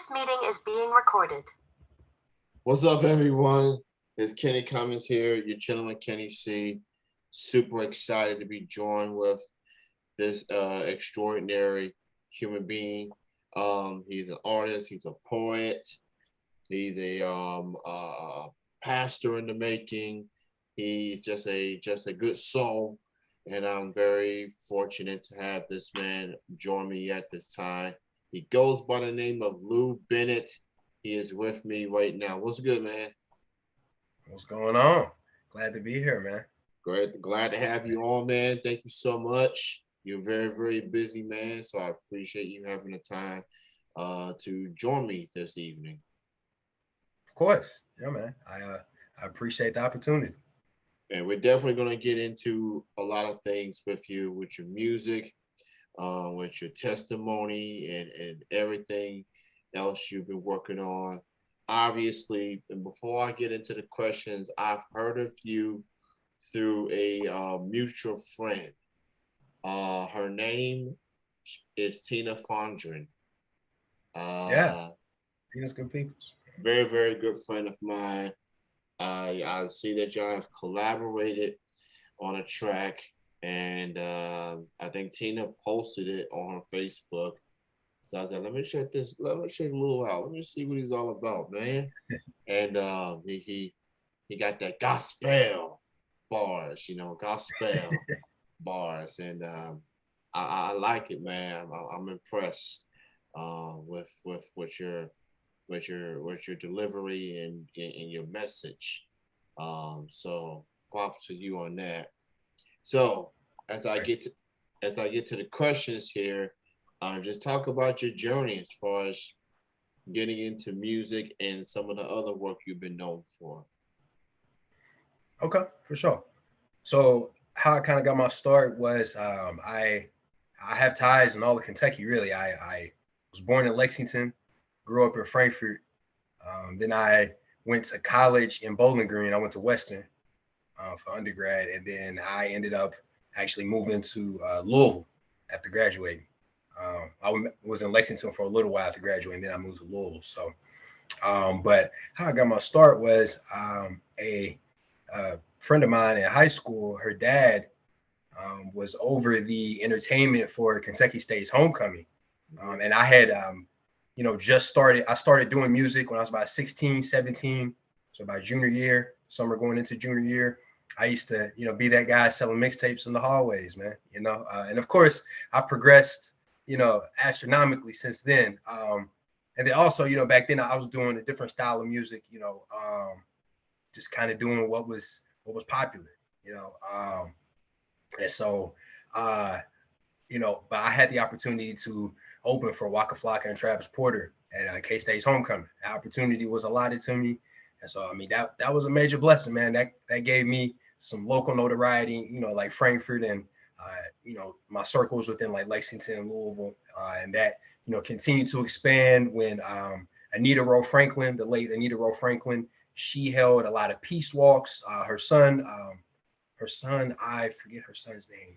This meeting is being recorded. What's up, everyone? It's Kenny Cummins here. You're chilling with Kenny C. Super excited to be joined with this extraordinary human being. He's an artist. He's a poet. He's a pastor in the making. He's just a good soul, and I'm very fortunate to have this man join me at this time. He goes by the name of Lou Bennett. He is with me right now. What's good, man? What's going on? Glad to be here, man. Great. Glad to have you on, man. Thank you so much. You're very, very busy, man. So I appreciate you having the time to join me this evening. Of course. Yeah, man. I appreciate the opportunity. And we're definitely going to get into a lot of things with your music, with your testimony, and everything else you've been working on. Obviously, and before I get into the questions, I've heard of you through a mutual friend. Her name is Tina Fondren. Yeah, Uh, Venus good peoples. very, very good friend of mine. I see that y'all have collaborated on a track, and I think Tina posted it on her Facebook. So I was like, let me check this. Let me check Lil out. Let me see what he's all about, man. And he got that gospel bars, gospel bars, and I like it, man. I'm impressed with your delivery and your message. So props to you on that. So as I get to the questions here, just talk about your journey as far as getting into music and some of the other work you've been known for. Okay, for sure. So how I kind of got my start was I have ties in all of Kentucky. Really, I was born in Lexington, grew up in Frankfort. Then I went to college in Bowling Green. I went to Western for undergrad, and then I ended up actually moving to Louisville after graduating. Was in Lexington for a little while after graduating, then I moved to Louisville. So, but how I got my start was a friend of mine in high school. Her dad was over the entertainment for Kentucky State's homecoming, and I had just started. I started doing music when I was about 16, 17. So by junior year, summer going into junior year, I used to, be that guy selling mixtapes in the hallways, man. And of course, I progressed, astronomically since then. And then also, back then I was doing a different style of music, just kind of doing what was popular, you know. And so, uh, but I had the opportunity to open for Waka Flocka and Travis Porter at K-State's homecoming. The opportunity was allotted to me. And so, I mean, that was a major blessing, man. That gave me some local notoriety, like Frankfort and, my circles within like Lexington and Louisville. And that, continued to expand when Anita Rowe Franklin, the late Anita Rowe Franklin, she held a lot of peace walks. Her son, I forget her son's name.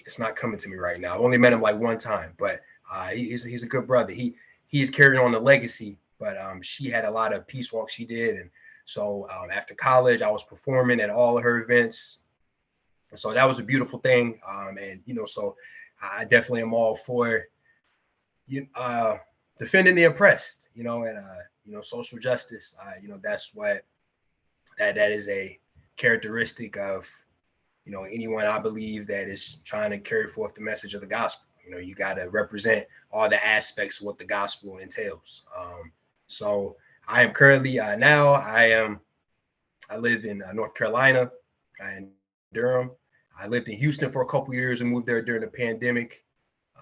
It's not coming to me right now. I've only met him like one time, but he's a good brother. He's carrying on the legacy. But she had a lot of peace walks she did, and so after college, I was performing at all of her events, and so that was a beautiful thing. And so I definitely am all for defending the oppressed, and social justice. That's what that is a characteristic of anyone I believe that is trying to carry forth the message of the gospel. You got to represent all the aspects of what the gospel entails. So I am currently I live in North Carolina, in Durham. I lived in Houston for a couple years and moved there during the pandemic.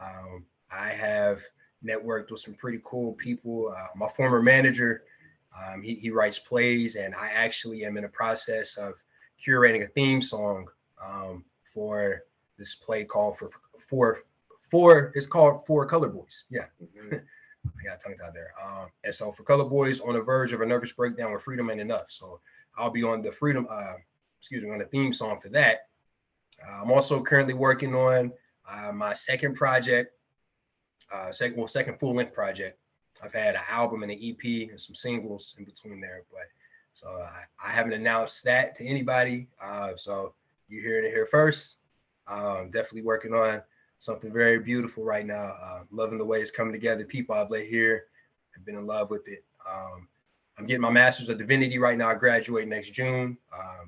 I have networked with some pretty cool people. My former manager, he writes plays, and I actually am in the process of curating a theme song for this play called it's called For Color Boys. Yeah. Mm-hmm. I got tongue tied there. And so For Color Boys on the verge of a nervous breakdown with freedom ain't enough. So I'll be on on the theme song for that. I'm also currently working on my second project. second full length project. I've had an album and an EP and some singles in between there, but so I haven't announced that to anybody. So you heard it here first. Definitely working on something very beautiful right now. Loving the way it's coming together. People I've let here have been in love with it. I'm getting my master's of divinity right now. I graduate next June.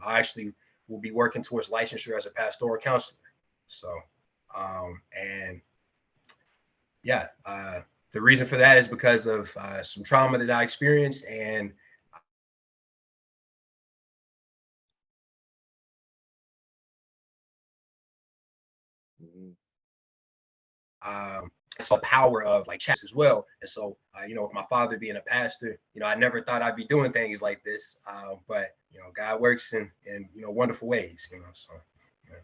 I actually will be working towards licensure as a pastoral counselor. So, and yeah, the reason for that is because of some trauma that I experienced, and Mhm. saw the power of like chats as well. And so, with my father being a pastor, I never thought I'd be doing things like this. But God works in wonderful ways. So, yeah.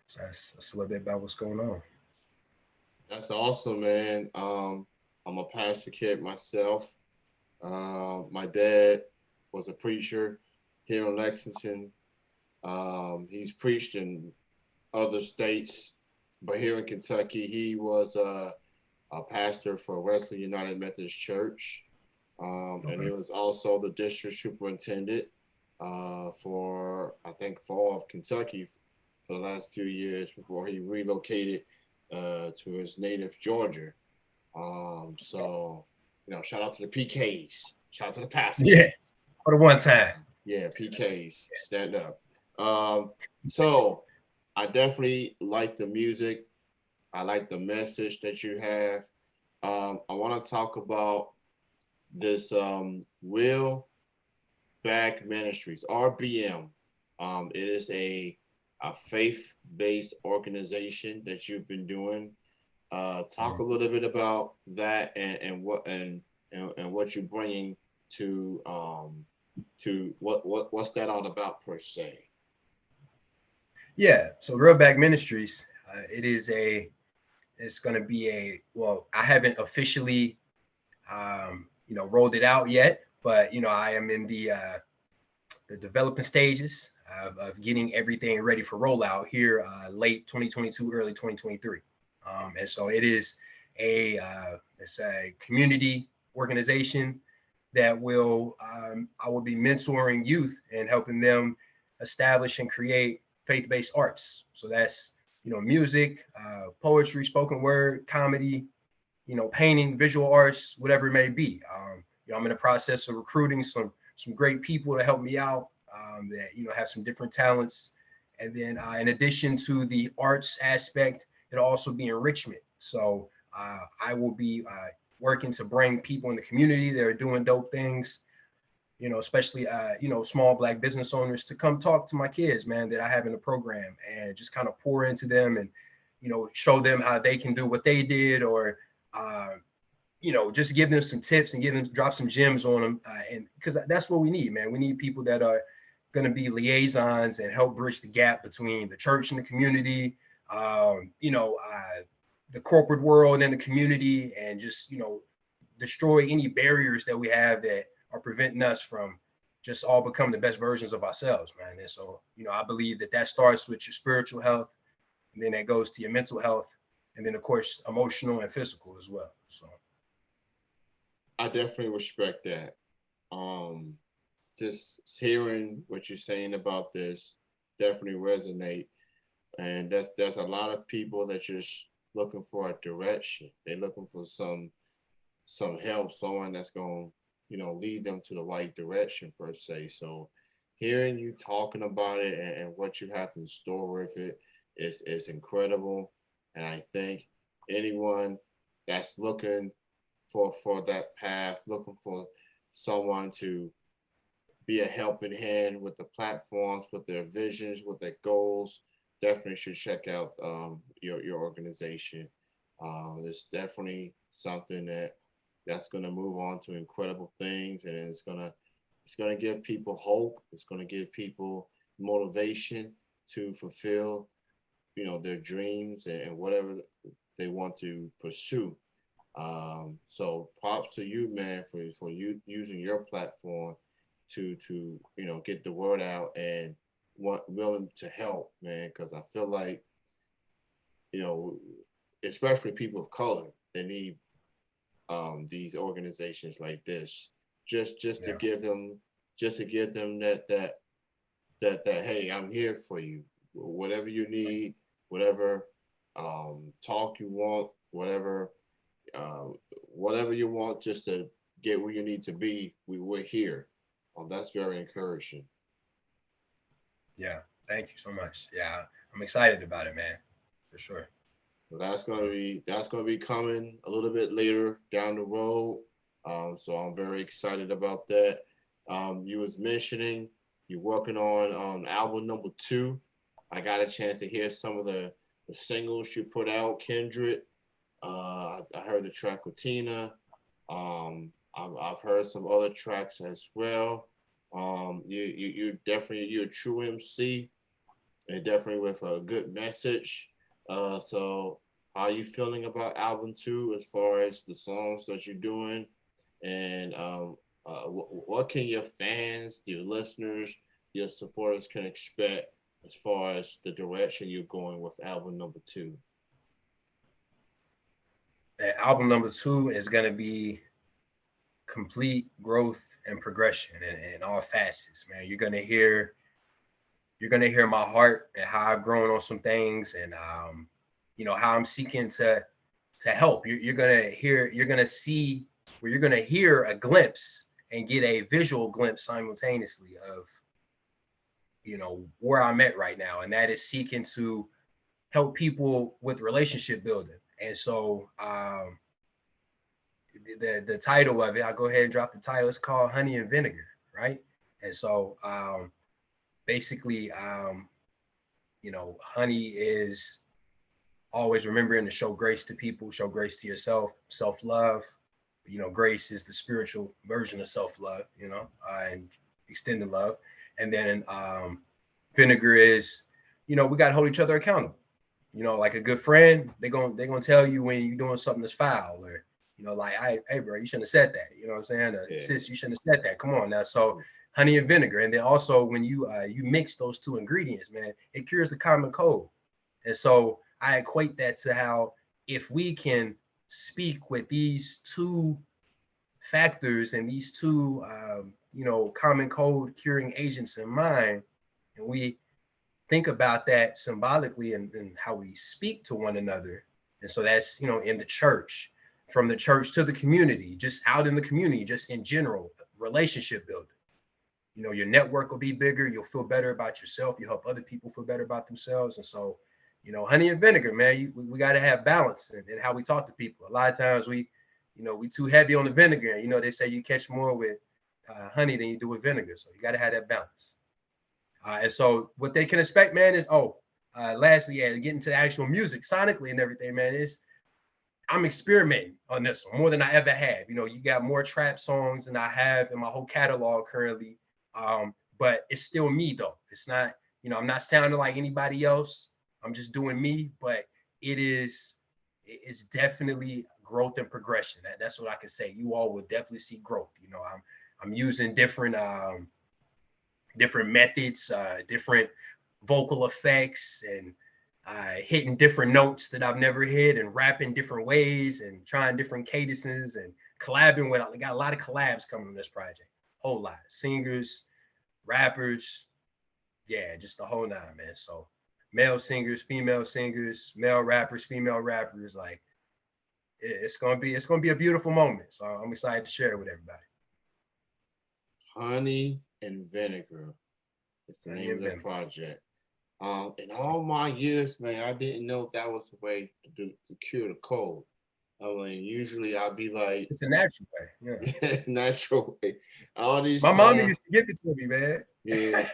So that's a little bit about what's going on. That's awesome, man. I'm a pastor kid myself. My dad was a preacher here in Lexington. He's preached in other states, but here in Kentucky, he was a pastor for Wesley United Methodist Church, and he Okay. was also the district superintendent for, I think, fall of Kentucky for the last 2 years before he relocated to his native Georgia. So, shout out to the PKs, shout out to the pastor Yeah, kids. for the one time. Yeah, PKs, stand up. So I definitely like the music. I like the message that you have. I want to talk about this Will Back Ministries, RBM. It is a faith-based organization that you've been doing. Talk a little bit about that and what you're bringing to what's that all about per se. Yeah. So Real Back Ministries, it's going to be well, I haven't officially, rolled it out yet, but I am in the developing stages of getting everything ready for rollout here late 2022, early 2023. And so it's a community organization that I will be mentoring youth and helping them establish and create faith-based arts. So that's music, poetry, spoken word, comedy, painting, visual arts, whatever it may be. I'm in the process of recruiting some great people to help me out that have some different talents. And then in addition to the arts aspect, it'll also be enrichment. So I will be working to bring people in the community that are doing dope things, especially small Black business owners, to come talk to my kids, man, that I have in the program, and just kind of pour into them and show them how they can do what they did, or uh, just give them some tips and drop some gems on them. And because that's what we need, man. We need people that are going to be liaisons and help bridge the gap between the church and the community, the corporate world and the community, and just, destroy any barriers that we have that are preventing us from just all becoming the best versions of ourselves, man. And so, I believe that starts with your spiritual health, and then that goes to your mental health, and then of course, emotional and physical as well. So. I definitely respect that. Just hearing what you're saying about this definitely resonate. And there's a lot of people that just looking for a direction. They're looking for some help, someone that's going to lead them to the right direction per se. So hearing you talking about it and what you have in store with it is incredible. And I think anyone that's looking for that path, looking for someone to be a helping hand with the platforms, with their visions, with their goals, definitely should check out your organization. It's definitely something that's going to move on to incredible things, and it's gonna give people hope. It's going to give people motivation to fulfill their dreams and whatever they want to pursue. So props to you, man, for you using your platform to get the word out and willing to help, man, because I feel like you know especially people of color, they need these organizations like this, just to Yeah. give them that hey, I'm here for you. Whatever you need, whatever talk you want, uh, whatever you want, just to get where you need to be. We're here. That's very encouraging. Yeah. Thank you so much. Yeah. I'm excited about it, man. For sure. So So that's gonna be coming a little bit later down the road. So I'm very excited about that. You was mentioning you're working on album number 2. I got a chance to hear some of the singles you put out, Kindred. I heard the track with Tina. I've heard some other tracks as well. You definitely, you're a true MC, and definitely with a good message. So how are you feeling about album 2 as far as the songs that you're doing, and what can your fans, your listeners, your supporters can expect as far as the direction you're going with album number 2? album number 2 is gonna be complete growth and progression in all facets, man. You're gonna hear my heart and how I've grown on some things, and how I'm seeking to help. You're gonna see, where you're gonna hear a glimpse and get a visual glimpse simultaneously of where I'm at right now, and that is seeking to help people with relationship building. And so the title of it, I'll go ahead and drop the title. It's called Honey and Vinegar, right? And so basically, honey is always remembering to show grace to people, show grace to yourself, self-love. Grace is the spiritual version of self-love, and extended love. And then vinegar is, we got to hold each other accountable. Like a good friend, they're gonna tell you when you're doing something that's foul, or like, hey bro, you shouldn't have said that. You know what I'm saying? Yeah. Sis, you shouldn't have said that. Come on now. So honey and vinegar, and then also when you mix those two ingredients, man, it cures the common cold. And so I equate that to how, if we can speak with these two factors and these two common cold curing agents in mind, and we think about that symbolically and how we speak to one another. And so that's, in the church, from the church to the community, just out in the community, just in general, relationship building. Your network will be bigger. You'll feel better about yourself. You help other people feel better about themselves. And so, honey and vinegar, man, we got to have balance in how we talk to people. A lot of times we too heavy on the vinegar. They say you catch more with honey than you do with vinegar. So you got to have that balance. And so what they can expect, man, is lastly, getting to the actual music sonically and everything, man, is I'm experimenting on this one more than I ever have. You got more trap songs than I have in my whole catalog currently. But it's still me though. It's not, I'm not sounding like anybody else. I'm just doing me, but it's definitely growth and progression. That's what I can say. You all will definitely see growth. I'm using different methods, different vocal effects, and hitting different notes that I've never hit, and rapping different ways, and trying different cadences, and collabing with. I got a lot of collabs coming on this project. Whole lot. Singers, rappers, yeah, just the whole nine, man. So male singers, male rappers, female rappers, like it's gonna be a beautiful moment. So I'm excited to share it with everybody. Honey and Vinegar is the name of the project. In all my years, man, I didn't know that was the way to cure the cold. I mean, usually I'd be like, it's a natural way, yeah, natural way. All these my mom used to give it to me, man. Yeah,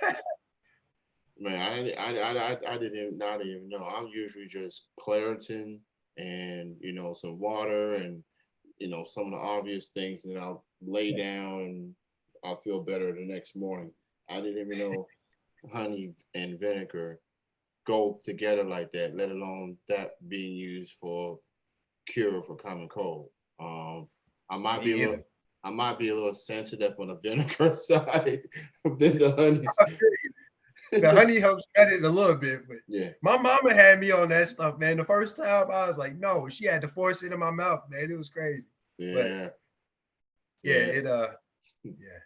man, I didn't even know. I'm usually just Claritin and some water and some of the obvious things, and I'll lay down and I'll feel better the next morning. I didn't even know honey and vinegar go together like that, let alone that being used for cure for common cold. I might be a little, I might be a little sensitive on the vinegar side than the honey. The honey helps cut it a little bit, but Yeah, my mama had me on that stuff, man. The first time I was like, no, she had to force it in my mouth, man. It was crazy. But Yeah. yeah, Yeah. yeah,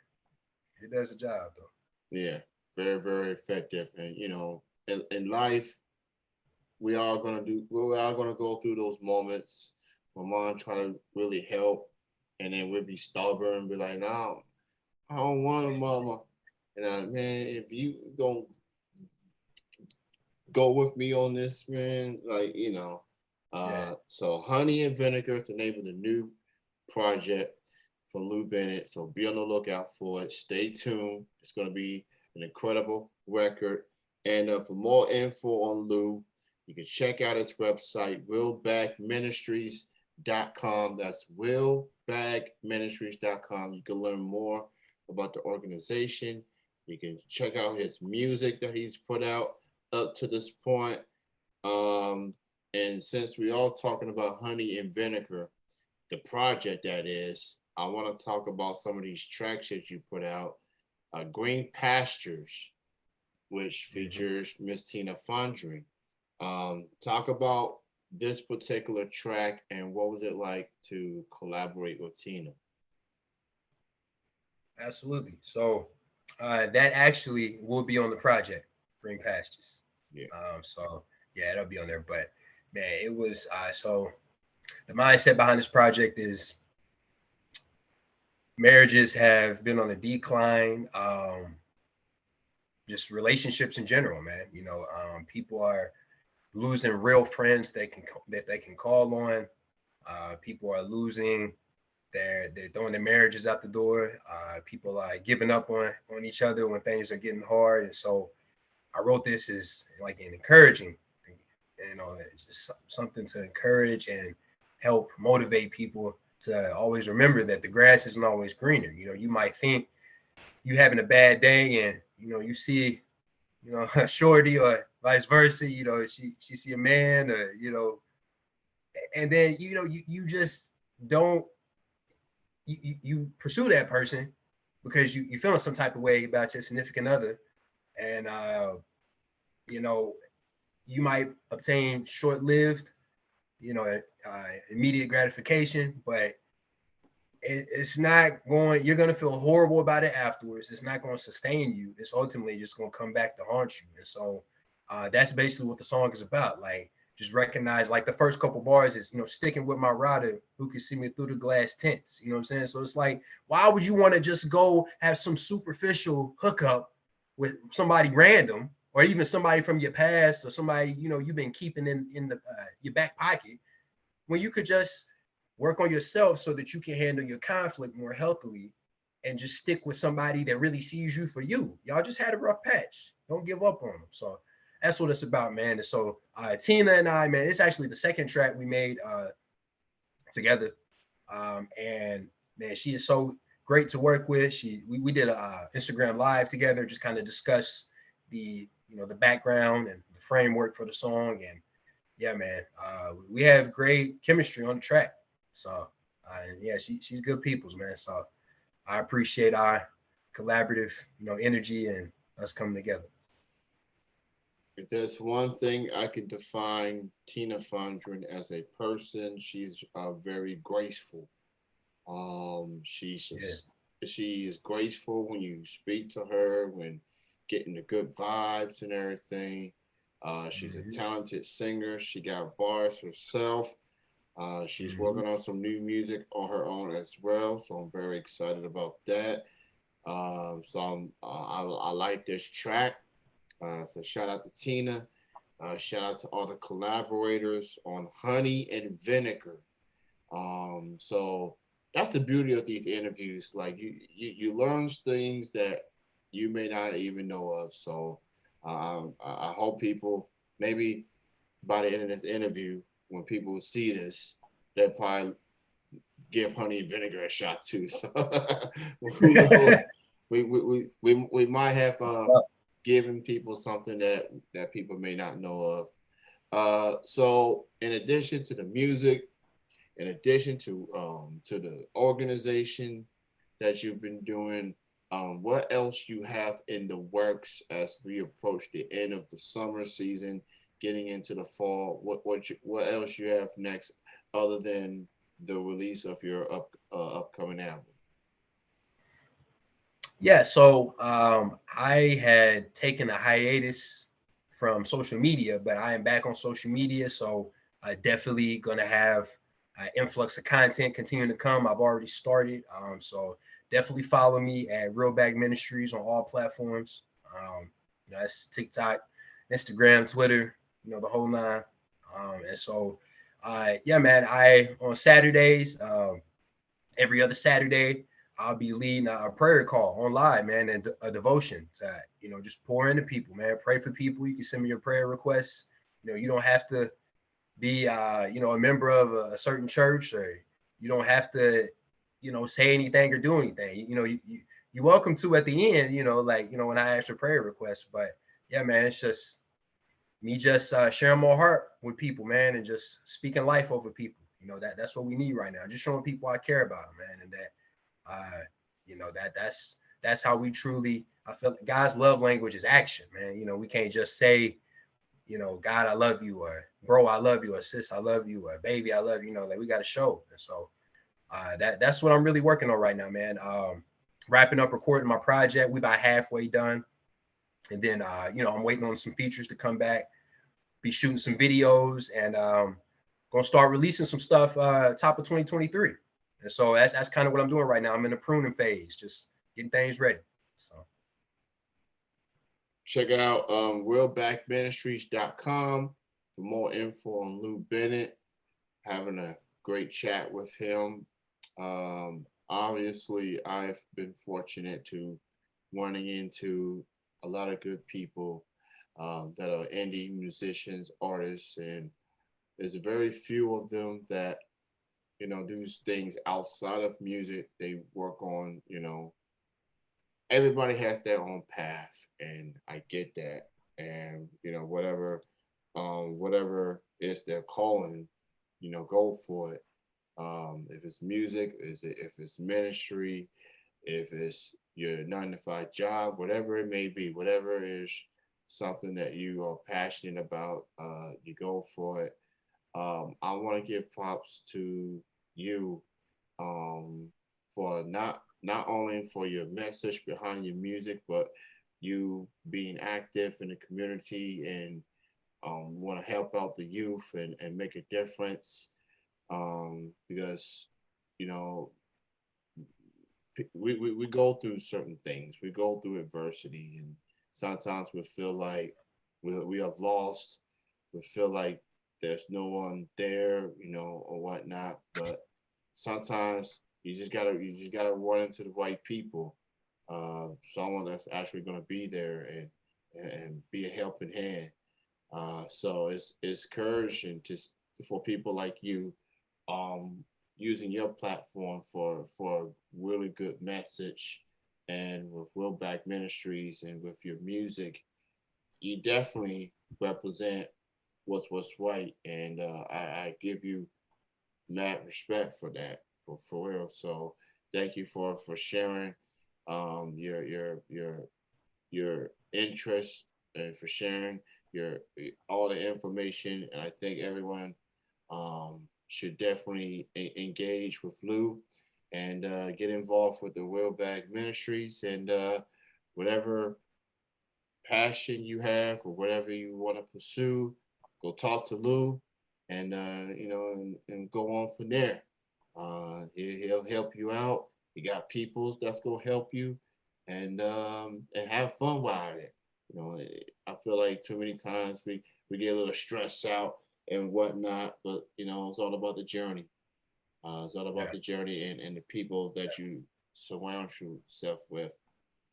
it does a job though. Yeah. Very, very effective. And you know, in life, we're all gonna go through those moments. My mom try to really help, and then we'll be stubborn and be like, no, I don't want to, mama. And man, if you don't go with me on this, man, like, you know. Yeah, So Honey and Vinegar is the name of the new project from Lou Bennett. So be on the lookout for it. Stay tuned. It's gonna be an incredible record. And for more info on Lou, you can check out his website, willbagministries.com. That's willbagministries.com. You can learn more about the organization. You can check out his music that he's put out up to this point. Um, and since we all talking about Honey and Vinegar, the project that is, I want to talk about some of these tracks that you put out. Green Pastures, which hmm features Miss Tina Fondren. Talk about this particular track and what was it like to collaborate with Tina? absolutely. So that actually will be on the project, Green Pastures. Yeah. So yeah, it'll be on there. But man, it was so the mindset behind this project is marriages have been on a decline. Just relationships in general, man. People are losing real friends that they can call on. People are losing they're throwing their marriages out the door. People are giving up on each other when things are getting hard. And so I wrote this as like an encouraging, it's just something to encourage and help motivate people to always remember that the grass isn't always greener. You might think you having a bad day and you see a shorty or vice versa. She see a man or and then you just don't you pursue that person because you feeling some type of way about your significant other, and you know you might obtain short-lived immediate gratification, but it's not going. You're gonna feel horrible about it afterwards. It's not going to sustain you. It's ultimately just going to come back to haunt you. And so that's basically what the song is about. Like, just recognize, like, the first couple bars is sticking with my rider who can see me through the glass tints. You know what I'm saying? So it's like, why would you want to just go have some superficial hookup with somebody random, or even somebody from your past, or somebody you've been keeping in the your back pocket, when you could just work on yourself so that you can handle your conflict more healthily and just stick with somebody that really sees you for you. Y'all just had a rough patch. Don't give up on them. So that's what it's about, man. And so Tina and I, man, it's actually the second track we made together. And man, she is so great to work with. We did a Instagram live together, just kind of discuss the background and the framework for the song. And yeah, man, we have great chemistry on the track. So, yeah, she's good people's, man. So I appreciate our collaborative, energy and us coming together. If there's one thing I could define Tina Fondren as a person, she's very graceful. She's Yeah. just she's graceful when you speak to her, when getting the good vibes and everything. She's a Mm-hmm. talented singer. She got bars herself. She's Mm-hmm. working on some new music on her own as well, so I'm very excited about that. I like this track. So shout out to Tina. Shout out to all the collaborators on Honey and Vinegar. So that's the beauty of these interviews. Like you learn things that you may not even know of. So I hope people maybe by the end of this interview, when people see this, they'll probably give honey and vinegar a shot too. So who knows? We might have given people something that people may not know of. So in addition to the music, in addition to the organization that you've been doing, what else you have in the works as we approach the end of the summer season, getting into the fall? What else you have next other than the release of your upcoming album? Yeah, so I had taken a hiatus from social media, but I am back on social media. So definitely gonna have an influx of content continuing to come. I've already started. So definitely follow me at Real Bag Ministries on all platforms. That's TikTok, Instagram, Twitter, the whole nine. And so yeah, man, I on Saturdays, every other Saturday, I'll be leading a prayer call online, man, and a devotion to, just pour into people, man. Pray for people. You can send me your prayer requests. You don't have to be, a member of a certain church, or you don't have to, say anything or do anything. You're welcome to at the end, when I ask for prayer requests. But yeah, man, it's just me just sharing my heart with people, man, and just speaking life over people. That's what we need right now. Just showing people I care about them, man, and that that's how we truly. I feel like God's love language is action, man. We can't just say, God, I love you, or bro, I love you, or sis, I love you, or baby, I love you. Like we got to show. And so that's what I'm really working on right now, man. Wrapping up recording my project. We about halfway done, and then I'm waiting on some features to come back. Be shooting some videos, and gonna start releasing some stuff top of 2023. And so that's kind of what I'm doing right now. I'm in the pruning phase, just getting things ready. So Check out realbackministries.com for more info on Lou Bennett. Having a great chat with him. Obviously, I've been fortunate to running into a lot of good people that are indie musicians, artists, and there's very few of them that do things outside of music. They work on, everybody has their own path, and I get that. And whatever is their calling, go for it. If it's music, if it's ministry, if it's your 9 to 5 job, whatever it may be, whatever is something that you are passionate about, you go for it. I want to give props to you um, for not only for your message behind your music, but you being active in the community and want to help out the youth and make a difference because you know we go through certain things. We go through adversity, and sometimes we feel like we have lost. We feel like there's no one there, or whatnot. But sometimes you just gotta run into the right people, someone that's actually gonna be there and be a helping hand. So it's encouraging for people like you, um, using your platform for really good message, and with Will Back Ministries and with your music, you definitely represent what's right, and I give you mad respect for that, for real. So thank you for sharing your interest and for sharing your all the information. And I think everyone should definitely engage with Lou and get involved with the Wheelback Ministries and whatever passion you have or whatever you want to pursue, go talk to Lou and and go on from there. He'll help you out. He got peoples that's gonna help you, and have fun while it. I feel like too many times we get a little stressed out and whatnot, but it's all about the journey. It's all about yeah, the journey and the people that you surround yourself with.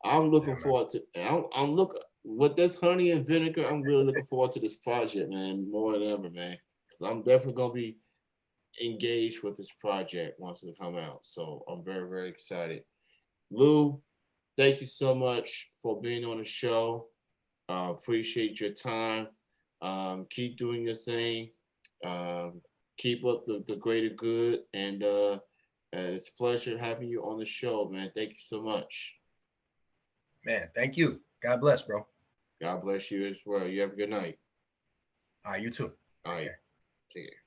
I'm looking yeah, man. forward to. I'm look with this honey and vinegar. I'm really looking forward to this project, man, more than ever, man. Because I'm definitely gonna be engaged with this project once it come out. So I'm very very excited. Lou, thank you so much for being on the show. Appreciate your time. Keep doing your thing. Um, keep up the greater good, and it's a pleasure having you on the show, man. Thank you so much. Man, thank you. God bless, bro. God bless you as well. You have a good night. All right, you too. All Take right. care. Take care.